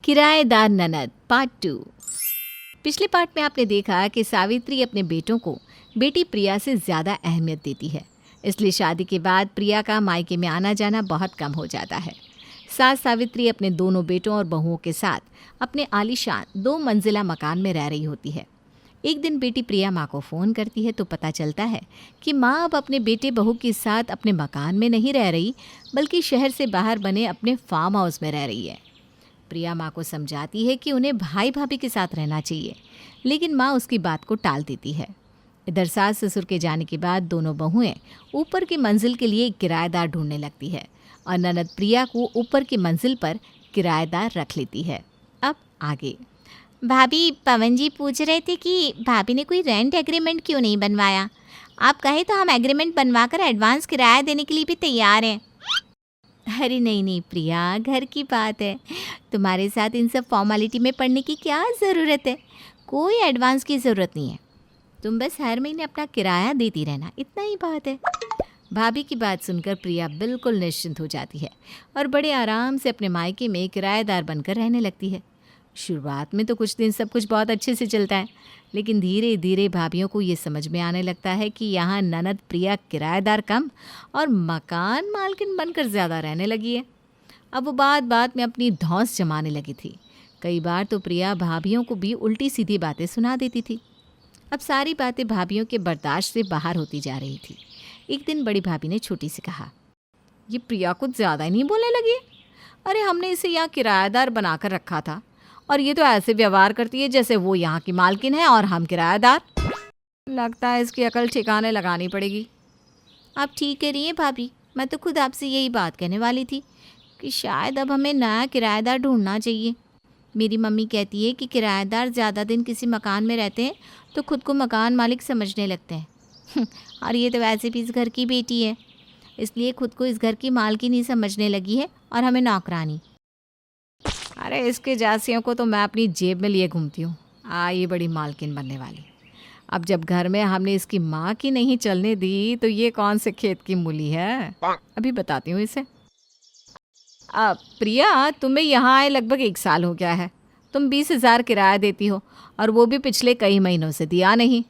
किराएदार ननद पार्ट 2। पिछले पार्ट में आपने देखा कि सावित्री अपने बेटों को बेटी प्रिया से ज़्यादा अहमियत देती है, इसलिए शादी के बाद प्रिया का मायके में आना जाना बहुत कम हो जाता है। सास सावित्री अपने दोनों बेटों और बहुओं के साथ अपने आलीशान 2 मंजिला मकान में रह रही होती है। एक दिन बेटी प्रिया माँ को फ़ोन करती है तो पता चलता है कि माँ अब अपने बेटे बहू के साथ अपने मकान में नहीं रह रही, बल्कि शहर से बाहर बने अपने फार्म हाउस में रह रही है। प्रिया माँ को समझाती है कि उन्हें भाई भाभी के साथ रहना चाहिए, लेकिन माँ उसकी बात को टाल देती है। इधर सास ससुर के जाने के बाद दोनों बहुएं ऊपर की मंजिल के लिए एक किराएदार ढूंढने लगती है और ननद प्रिया को ऊपर की मंजिल पर किराएदार रख लेती है। अब आगे। भाभी, पवन जी पूछ रहे थे कि भाभी ने कोई रेंट एग्रीमेंट क्यों नहीं बनवाया। आप कहे तो हम एग्रीमेंट बनवाकर एडवांस किराया देने के लिए भी तैयार हैं। अरे नहीं प्रिया, घर की बात है, तुम्हारे साथ इन सब फॉर्मेलिटी में पड़ने की क्या ज़रूरत है। कोई एडवांस की ज़रूरत नहीं है, तुम बस हर महीने अपना किराया देती रहना, इतना ही बात है। भाभी की बात सुनकर प्रिया बिल्कुल निश्चिंत हो जाती है और बड़े आराम से अपने मायके में किराएदार बनकर रहने लगती है। शुरुआत में तो कुछ दिन सब कुछ बहुत अच्छे से चलता है, लेकिन धीरे धीरे भाभियों को ये समझ में आने लगता है कि यहाँ ननद प्रिया किराएदार कम और मकान मालकिन बनकर ज़्यादा रहने लगी है। अब वो बात में अपनी धौंस जमाने लगी थी। कई बार तो प्रिया भाभियों को भी उल्टी सीधी बातें सुना देती थी। अब सारी बातें भाभियों के बर्दाश्त से बाहर होती जा रही थी। एक दिन बड़ी भाभी ने छोटी से कहा, ये प्रिया कुछ ज़्यादा ही नहीं बोलने लगी। अरे हमने इसे यहाँ किराएदार बनाकर रखा था और ये तो ऐसे व्यवहार करती है जैसे वो यहाँ की मालकिन है और हम किराएदार। लगता है इसकी अकल ठिकाने लगानी पड़ेगी। आप ठीक कह रही हैं भाभी, मैं तो खुद आपसे यही बात कहने वाली थी कि शायद अब हमें नया किराएदार ढूंढना चाहिए। मेरी मम्मी कहती है कि किराएदार ज़्यादा दिन किसी मकान में रहते हैं तो खुद को मकान मालिक समझने लगते हैं और ये तो वैसे भी इस घर की बेटी है, इसलिए खुद को इस घर की मालकिन ही समझने लगी है और हमें नौकरानी। अरे इसके जासियों को तो मैं अपनी जेब में लिए घूमती हूँ। ये बड़ी मालकिन बनने वाली। अब जब घर में हमने इसकी माँ की नहीं चलने दी तो ये कौन से खेत की मूली है, अभी बताती हूँ इसे। प्रिया, तुम्हें यहाँ आए लगभग 1 साल हो गया है। तुम 20,000 किराया देती हो और वो भी पिछले कई महीनों से दिया नहीं।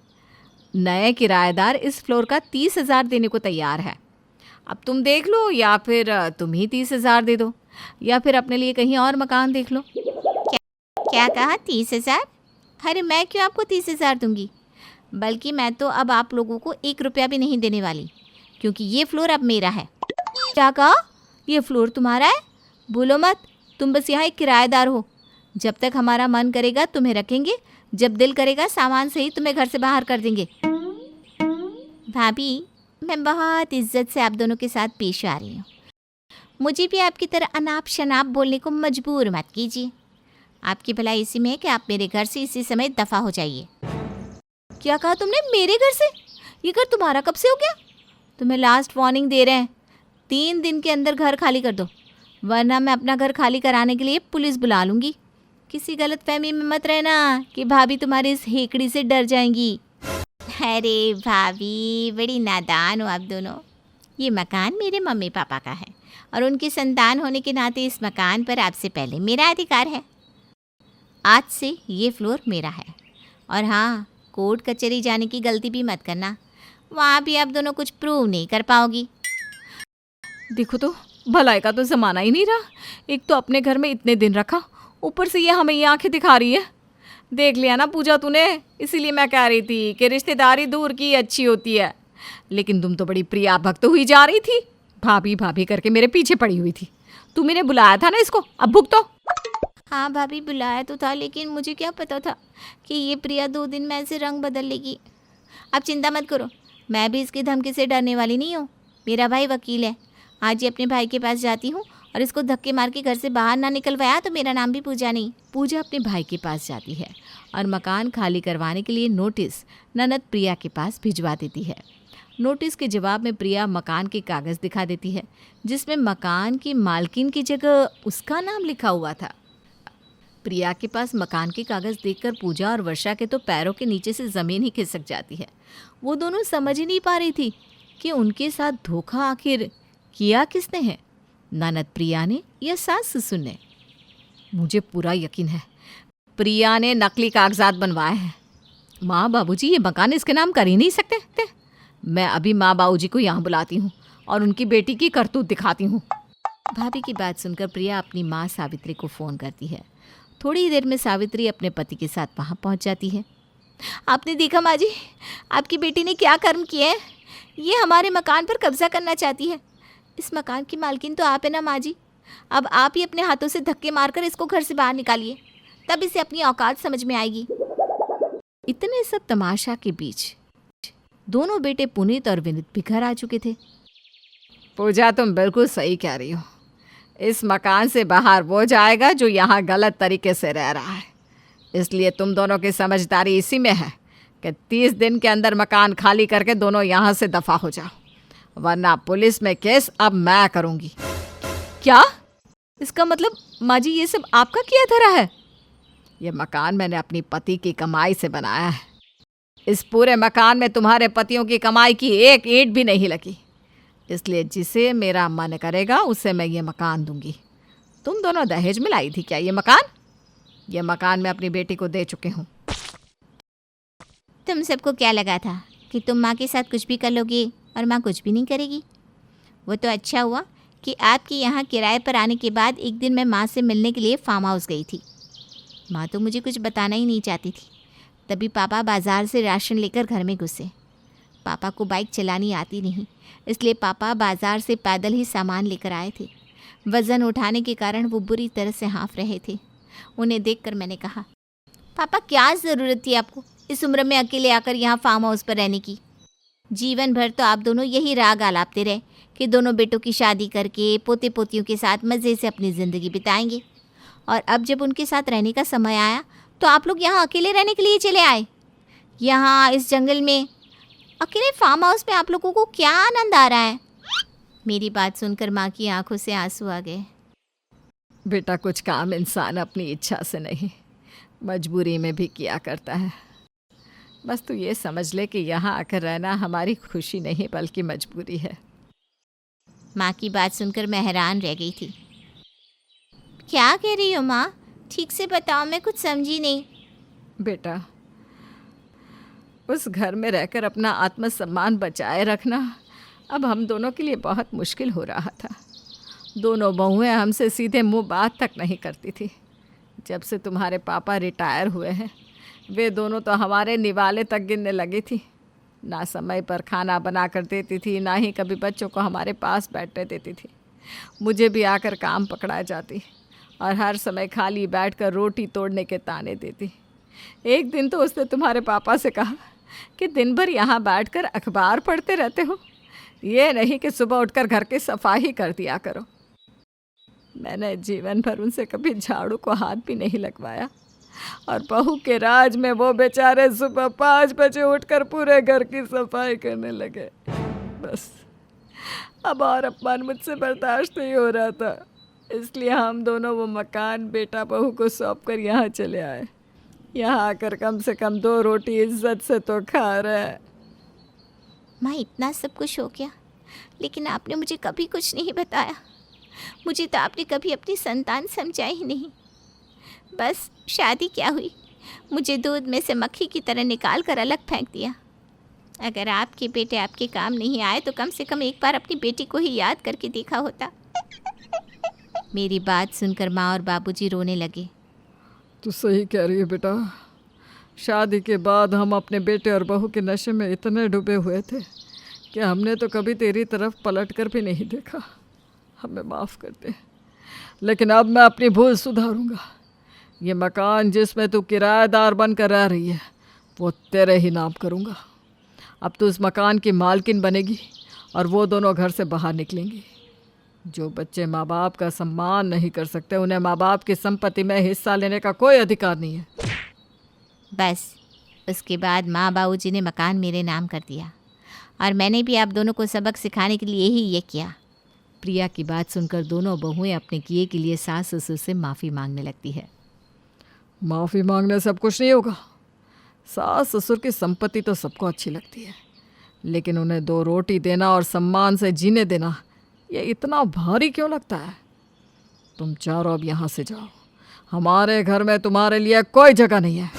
नए किराएदार इस फ्लोर का 30,000 देने को तैयार है। अब तुम देख लो, या फिर तुम ही 30,000 दे दो, या फिर अपने लिए कहीं और मकान देख लो। क्या कहा, 30,000? अरे मैं क्यों आपको 30,000 दूंगी, बल्कि मैं तो अब आप लोगों को 1 रुपया भी नहीं देने वाली, क्योंकि ये फ्लोर अब मेरा है। क्या कहा? ये फ्लोर तुम्हारा है? बोलो मत, तुम बस यहाँ एक किराएदार हो। जब तक हमारा मन करेगा तुम्हें रखेंगे, जब दिल करेगा सामान से ही तुम्हें घर से बाहर कर देंगे। भाभी, मैं बहुत इज्जत से आप दोनों के साथ पेश आ रही हूँ। मुझे भी आपकी तरह अनाप शनाप बोलने को मजबूर मत कीजिए। आपकी भलाई इसी में है कि आप मेरे घर से इसी समय दफ़ा हो जाइए। क्या कहा तुमने? मेरे घर से? ये घर तुम्हारा कब से हो गया? तुम्हें लास्ट वार्निंग दे रहे हैं, 3 दिन के अंदर घर खाली कर दो, वरना मैं अपना घर खाली कराने के लिए पुलिस बुला लूँगी। किसी गलतफहमी में मत रहना कि भाभी तुम्हारी इस हेकड़ी से डर जाएंगी। अरे भाभी, बड़ी नादान हो आप दोनों। ये मकान मेरे मम्मी पापा का है और उनकी संतान होने के नाते इस मकान पर आपसे पहले मेरा अधिकार है। आज से ये फ्लोर मेरा है। और हाँ, कोर्ट कचहरी जाने की गलती भी मत करना, वहाँ भी आप दोनों कुछ प्रूव नहीं कर पाओगी। देखो तो, भलाई का तो ज़माना ही नहीं रहा। एक तो अपने घर में इतने दिन रखा, ऊपर से ये हमें ये आंखें दिखा रही है। देख लिया ना पूजा तूने, इसीलिए मैं कह रही थी कि रिश्तेदारी दूर की अच्छी होती है। लेकिन तुम तो बड़ी प्रिया भक्त हुई जा रही थी, भाभी भाभी करके मेरे पीछे पड़ी हुई थी। तुम्हें बुलाया था ना इसको, अब भुगतो। हाँ भाभी, बुलाया तो था, लेकिन मुझे क्या पता था कि ये प्रिया 2 दिन में ऐसे रंग बदल लेगी। आप चिंता मत करो, मैं भी इसकी धमकी से डरने वाली नहीं हूँ। मेरा भाई वकील है। आज ही अपने भाई के पास जाती हूँ और इसको धक्के मार के घर से बाहर ना निकलवाया तो मेरा नाम भी पूजा नहीं। पूजा अपने भाई के पास जाती है और मकान खाली करवाने के लिए नोटिस ननद प्रिया के पास भिजवा देती है। नोटिस के जवाब में प्रिया मकान के कागज़ दिखा देती है, जिसमें मकान की मालकिन की जगह उसका नाम लिखा हुआ था। प्रिया के पास मकान के कागज़ देखकर पूजा और वर्षा के तो पैरों के नीचे से ज़मीन ही खिसक जाती है। वो दोनों समझ ही नहीं पा रही थी कि उनके साथ धोखा आखिर किया किसने है, ननद प्रिया ने या सास ससुर ने। मुझे पूरा यकीन है प्रिया ने नकली कागजात बनवाए हैं। माँ बाबूजी, ये मकान इसके नाम कर ही नहीं सकते। मैं अभी माँ बाबूजी को यहाँ बुलाती हूँ और उनकी बेटी की करतूत दिखाती हूँ। भाभी की बात सुनकर प्रिया अपनी माँ सावित्री को फ़ोन करती है। थोड़ी ही देर में सावित्री अपने पति के साथ वहाँ पहुँच जाती है। आपने देखा माँ जी, आपकी बेटी ने क्या कर्म किए हैं। ये हमारे मकान पर कब्जा करना चाहती है। इस मकान की मालकिन तो आप है ना माँ जी। अब आप ही अपने हाथों से धक्के मारकर इसको घर से बाहर निकालिए, तब इसे अपनी औकात समझ में आएगी। इतने सब तमाशा के बीच दोनों बेटे पुनीत और विनीत भी घर आ चुके थे। पूजा, तुम बिल्कुल सही कह रही हो। इस मकान से बाहर वो जाएगा जो यहाँ गलत तरीके से रह रहा है। इसलिए तुम दोनों की समझदारी इसी में है कि 30 दिन के अंदर मकान खाली करके दोनों यहाँ से दफा हो जाओ, वरना पुलिस में केस अब मैं करूँगी। क्या? इसका मतलब माँ जी ये सब आपका किया धरा है? ये मकान मैंने अपनी पति की कमाई से बनाया है। इस पूरे मकान में तुम्हारे पतियों की कमाई की एक ईंट भी नहीं लगी। इसलिए जिसे मेरा मन करेगा उसे मैं ये मकान दूंगी। तुम दोनों दहेज में लाई थी क्या ये मकान? ये मकान मैं अपनी बेटी को दे चुकी हूँ। तुम सबको क्या लगा था कि तुम माँ के साथ कुछ भी कर लोगे और माँ कुछ भी नहीं करेगी? वो तो अच्छा हुआ कि आपके यहाँ किराए पर आने के बाद एक दिन मैं माँ से मिलने के लिए फार्म हाउस गई थी। माँ तो मुझे कुछ बताना ही नहीं चाहती थी। तभी पापा बाज़ार से राशन लेकर घर में घुसे। पापा को बाइक चलानी आती नहीं, इसलिए पापा बाज़ार से पैदल ही सामान लेकर आए थे। वज़न उठाने के कारण वो बुरी तरह से हाँफ रहे थे। उन्हें देखकर मैंने कहा, पापा क्या ज़रूरत थी आपको इस उम्र में अकेले आकर यहाँ फार्म हाउस पर रहने की? जीवन भर तो आप दोनों यही राग आलापते रहे कि दोनों बेटों की शादी करके पोते पोतियों के साथ मज़े से अपनी ज़िंदगी बिताएंगे, और अब जब उनके साथ रहने का समय आया तो आप लोग यहाँ अकेले रहने के लिए चले आए। यहाँ इस जंगल में अकेले फार्म हाउस में आप लोगों को क्या आनंद आ रहा है? मेरी बात सुनकर माँ की आंखों से आंसू आ गए। बेटा, कुछ काम इंसान अपनी इच्छा से नहीं, मजबूरी में भी किया करता है। बस तू ये समझ ले कि यहाँ आकर रहना हमारी खुशी नहीं बल्कि मजबूरी है। माँ की बात सुनकर मैं हैरान रह गई थी। क्या कह रही हो माँ? ठीक से बताओ, मैं कुछ समझी नहीं। बेटा, उस घर में रहकर अपना आत्मसम्मान बचाए रखना अब हम दोनों के लिए बहुत मुश्किल हो रहा था। दोनों बहुएं हमसे सीधे मुंह बात तक नहीं करती थी। जब से तुम्हारे पापा रिटायर हुए हैं, वे दोनों तो हमारे निवाले तक गिनने लगी थी। ना समय पर खाना बना कर देती थी, ना ही कभी बच्चों को हमारे पास बैठने देती थी। मुझे भी आकर काम पकड़ा जाती और हर समय खाली बैठकर रोटी तोड़ने के ताने देती। एक दिन तो उसने तुम्हारे पापा से कहा कि दिन भर यहाँ बैठकर अखबार पढ़ते रहते हो, ये नहीं कि सुबह उठकर घर की सफाई कर दिया करो। मैंने जीवन भर उनसे कभी झाड़ू को हाथ भी नहीं लगवाया, और बहू के राज में वो बेचारे सुबह 5 बजे उठकर पूरे घर की सफाई करने लगे। बस अब और अपमान मुझसे बर्दाश्त नहीं हो रहा था, इसलिए हम दोनों वो मकान बेटा बहू को सौंप कर यहाँ चले आए। यहाँ आकर कम से कम 2 रोटी इज्जत से तो खा रहे हैं। माँ, इतना सब कुछ हो गया, लेकिन आपने मुझे कभी कुछ नहीं बताया। मुझे तो आपने कभी अपनी संतान समझा ही नहीं। बस शादी क्या हुई, मुझे दूध में से मक्खी की तरह निकाल कर अलग फेंक दिया। अगर आपके बेटे आपके काम नहीं आए तो कम से कम एक बार अपनी बेटी को ही याद करके देखा होता। मेरी बात सुनकर माँ और बाबूजी रोने लगे। तू सही कह रही है बेटा। शादी के बाद हम अपने बेटे और बहू के नशे में इतने डूबे हुए थे कि हमने तो कभी तेरी तरफ पलट कर भी नहीं देखा। हमें माफ़ कर दे, लेकिन अब मैं अपनी भूल सुधारूंगा। ये मकान जिसमें तू किराएदार बनकर रह रही है वो तेरे ही नाम करूंगा। अब तू इस मकान की मालकिन बनेगी और वो दोनों घर से बाहर निकलेंगी। जो बच्चे माँ बाप का सम्मान नहीं कर सकते, उन्हें माँ बाप की संपत्ति में हिस्सा लेने का कोई अधिकार नहीं है। बस उसके बाद माँ बाबूजी ने मकान मेरे नाम कर दिया, और मैंने भी आप दोनों को सबक सिखाने के लिए ही ये किया। प्रिया की बात सुनकर दोनों बहुएं अपने किए के लिए सास ससुर से माफ़ी मांगने लगती है। माफ़ी मांगने से अब कुछ नहीं होगा। सास ससुर की संपत्ति तो सबको अच्छी लगती है, लेकिन उन्हें 2 रोटी देना और सम्मान से जीने देना ये इतना भारी क्यों लगता है? तुम चारों अब यहाँ से जाओ हमारे घर में तुम्हारे लिए कोई जगह नहीं है।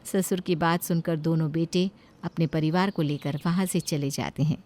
ससुर की बात सुनकर दोनों बेटे अपने परिवार को लेकर वहाँ से चले जाते हैं।